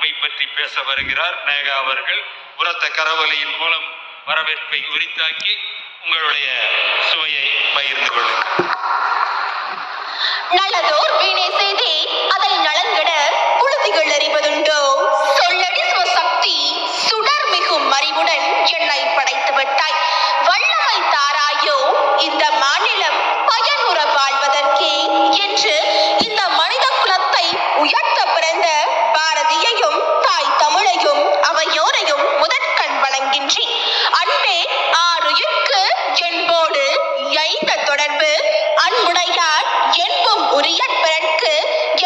அன்பை பற்றி பேச வருகிறார் நேகா அவர்கள். உரத்த கரவொலியின் மூலம் வரவேற்பை உரித்தாக்கி உங்களுடைய சுவையை பகிர்ந்து கொள்ளுங்கள். நல்லதோர் வீணை செய்தே அதை நலங்கிட புழுதிகள் அறிவதுண்டோ? சொல்லடி சிவசக்தி சுடர் மிகும் அறிவுடன் என்னை படைத்து விட்டாய். வல்லமை தாராயோ இந்த மாநிலம் பயனுற வாழ்வதற்கே என்று இந்த மனித குலத்தை உயர்த்த பிறந்த பாரதியையும் தாய் தமிழையும் அவையோரையும் முதற்கண் வணங்கின்றேன். அன்பே ஆறுயிர்க்கு என்போடு எய்த தொடர்பு அன்புடையார் என்பும் உரிய பிறர்க்கு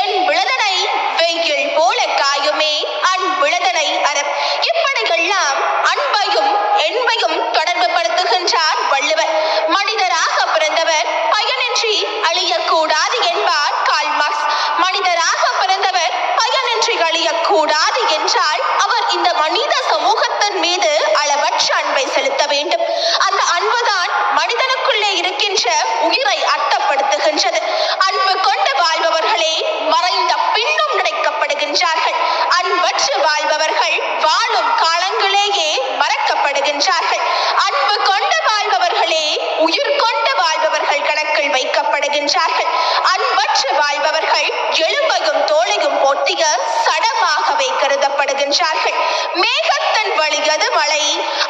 என் விழுதனை வெயில் போல காயுமே அன்பிழுதனை அறம். இப்படியெல்லாம் அன்பையும் என்பையும் தொடர்பு படுத்துகின்றார் வள்ளுவர். மனிதராக பிறந்தவர் பயனின்றி அழியக்கூடாது என்பார் கார்ல் மார்க்ஸ். மனிதராக பிறந்தவர் பயனின்றி அழியக்கூடாது என்றால் அவர் இந்த மனித சமூகத்தின் மீது அளவற்ற அன்பை செலுத்த வேண்டும். அந்த அன்புதான் மனிதனுக்குள்ளே இருக்கின்ற உயிரை அர்த்தப்படுத்துகின்றது. அன்பு கொண்டு வாழ்பவர்களே மறைந்த பின்னும் நினைக்கப்படுகின்றார்கள். அன்பற்று வாழ்பவர்கள் வாழும் காலங்களேயே மறக்கப்படுகின்றார்கள். அன்பு கொண்டு வாழ்பவர்களே உயிர் கொண்டு வாழ்பவர்கள் கணக்கில் வைக்கப்படுகின்றார்கள். அன்பற்று வாழ்பவர்கள் எலும்பையும் தோளையும் போட்டிய சடமாகவே கருதப்படுகின்றார்கள். மேகத்தின் வழியது மழை,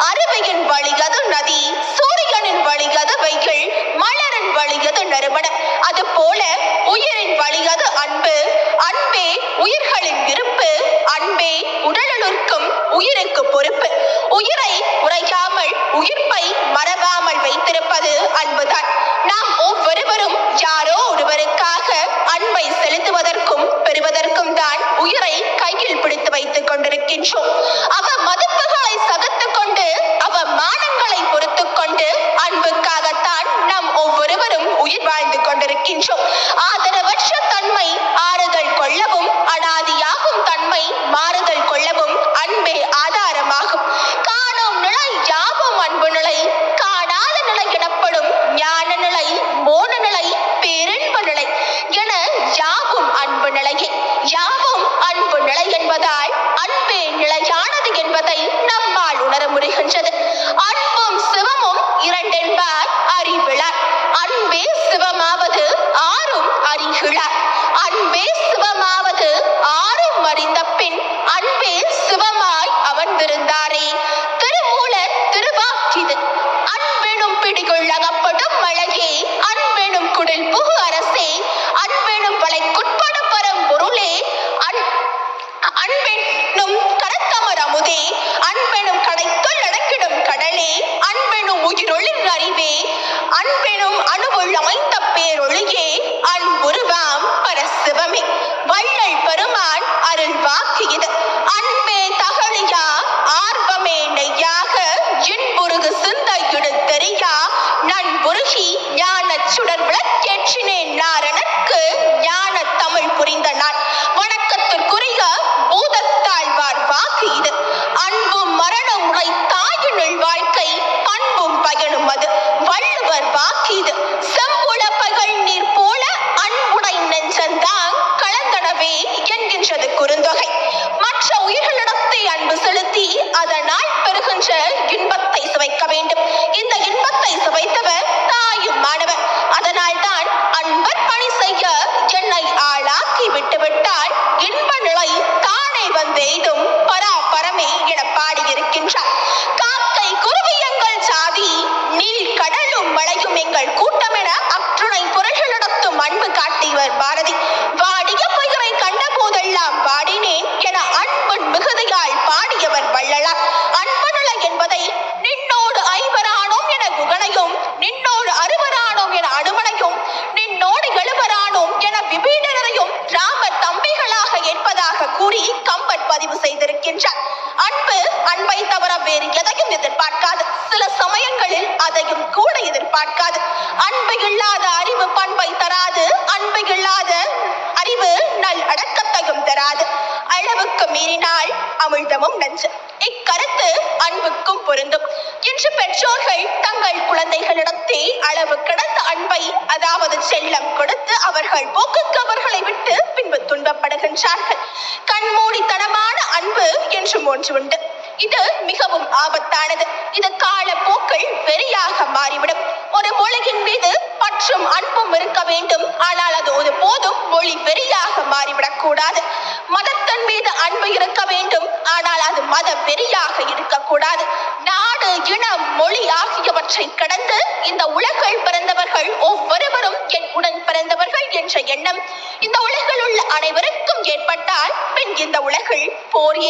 அருவியின் வழியது நதி, சூரியனின் வழியது வெயில், மலரின் வழியது நறுமணம். அது போல உயிரின் வழியது அன்பு. அன்பே உயிர்களின் இருப்பு. அன்பே உடலுக்கும் உயிருக்கு பொறுப்பு. உயிரை உரையாமல் உயிர்ப்பை மறவாமல் வைத்திருப்பது அன்புதான். நாம் ஒவ்வொருவரும் யாரோ ஒருவருக்காக அன்பை செலுத்துவதற்கும் பெறுவதற்கும் தான் உயிரை கையில் பிடித்து வைத்துக் கொண்டிருக்கின்றோம். அவ மதிப்புகளை சகத்துக் கொண்டு அவ மானங்களை பொறுத்துக் கொண்டு அன்புக்காகத்தான் நாம் ஒவ்வொருவரும் உயிர் வாழ்ந்து கொண்டிருக்கின்றோம். ஆதரவற்ற தன்மை ஆறுதல் கொள்ளவும் அனாதியாகும் தன்மை மாறுதல் கொள்ளவும் அன்பே ஆதாரமாகும். காணும் நிலை யாவும் அன்பு நிலை. காணாத நிலை எனப்படும் ஞான நிலை, மோன நிலை, பேரன்பு நிலை என யாவும் அன்பு நிலையே. யாவும் அன்பு நிலை என்பதால் அன்பே நிலையானது என்பதை நம்மால் உணர முடிகின்றது. அன்பும் சிவமும் இரண்டென்பார் அறிவிழார். அன்பே சிவமாவது ஆறும் அறிகிறார். அன்பே சிவமாவது ஆறும் அறிந்த பின் அன்பே சிவமாய் அமர்ந்திருந்தாரே. திருமூலர் திருவாக்கிது. அன்பெனும் பிடிக்குள் அகப்படும் மழையே, அன்பெனும் குடில் புகு அரசே, அன்பெனும் வளைக்குட்படும் பரம்பொருளே, அன்பெனும் கரத்தமர் அமுதே, அன்பெனும் கடைத்துள் அடக்கிடும் கடலே, அன்பெனும் உயிரொளிர் அறிவே, அன்பெனும் அணுவுள் அமைந்த பேரொழியே, அன்புருவாம் பரசிவமே. வள்ளல் பெருமான் அருள் வாக்கு இது. அன்பே தகழியா ஆர்வமே நெய்யாக இன்புருகு சிந்தையிடு தெரியா நன்புருகி ஞான சுடர் விளக்கேற்றினேன் நாரணற்கு ஞான தமிழ் புரிந்த நான். வணக்கத்திற்குரிய பூதத்தாழ்வார் வாக்கு இது. அன்பும் மரணம் உரை தாயினுள் வாழ்க்கை பண்பும் பயனும் அது. வள்ளுவர் வாக்கு இது. செம்புல பகல் நீர் போல அன்புடை நெஞ்சந்தான் கலந்தனவே என்கின்றது குறுந்தொகை. மற்ற உயிர்களிடத்தை அன்பு செலுத்தி அதனால் பெறுகின்ற இன்பத்தை சுவைக்க வேண்டும். இந்த இன்பத்தை சுவைத்தவர் தாயும் மாணவர். அதனால் தான் அன்பர் பணி செய்ய என்னை ஆளாக்கி விட்டுவிட்டால் இன்ப நிலை தானே வந்தெய்தும் பராபரமே என பாடியிருக்கின்றார். காக்கை குருவி எங்கள் சாதி, நீல் கடலும் மழையும் எங்கள் கூட்டம் என அற்றுணை பொருள்களிடத்தும் அன்பு காட்டியவர் பாரதி. வாடிய பயிரை கண்ட போதெல்லாம் வாடினேன் என அன்பின் மிகுதியால் பாடியவர் வள்ளலார். அன்பு நிலை என்பதை நின்னோடு ஐவரானோம் என குகனையும், நின்னோடு அறுவரானோம் என அனுமனையும், நின்னோடு எழுவரானோம் என விபீடனரையும் ராமர் தம்பிகளாக ஏற்பதாக கூறி கம்பர் பதிவு செய்திருக்கின்றார். அன்பு அன்பை தவிர வேறு எதையும் எதிர்பார்க்காது. சில சமயங்களில் அதையும் கூட எதிர்பார்க்காது. அன்பு இல்லாத அறிவு பண்பை தராது. அன்பு இல்லாத அறிவு நல் அடக்கத்தையும் தராது. அளவுக்கு மீறினால் அமிழ்தமும் நஞ்சு. இக்கருத்து அன்புக்கும் பொருந்தும். இன்று பெற்றோர்கள் தங்கள் குழந்தைகளிடத்தே அளவு கடந்த அன்பை, அதாவது செல்லம் கொடுத்து அவர்கள் போக்குக்கு அவர்களை விட்டு பின்பு துன்பப்படுகின்றார்கள். கண்மூடித்தனமான அன்பு என்றும் ஒன்று உண்டு. இது மிகவும் ஆபத்தானது. இது காலப்போக்கில் வெறியாக மாறிவிடும். ஒரு மொழியின் மீது பற்றும் அன்பும் இருக்க வேண்டும். ஆனால் அது ஒரு போதும் மொழி வெறியாக மாறிவிடக் கூடாது. மதத்தின் மீது அன்பு இருக்க வேண்டும். ஆனால் அது மத வெறியாக இருக்கக்கூடாது. நாடு, இனம், மொழி ஆகியவற்றை கடந்து இந்த உலகில் பிறந்தவர்கள் ஒவ்வொருவரும் என் உடன் பிறந்தவர்கள் என்ற எண்ணம் இந்த உலகில் உள்ள அனைவருக்கும் ஏற்பட்டால் பின் இந்த உலகில் போர்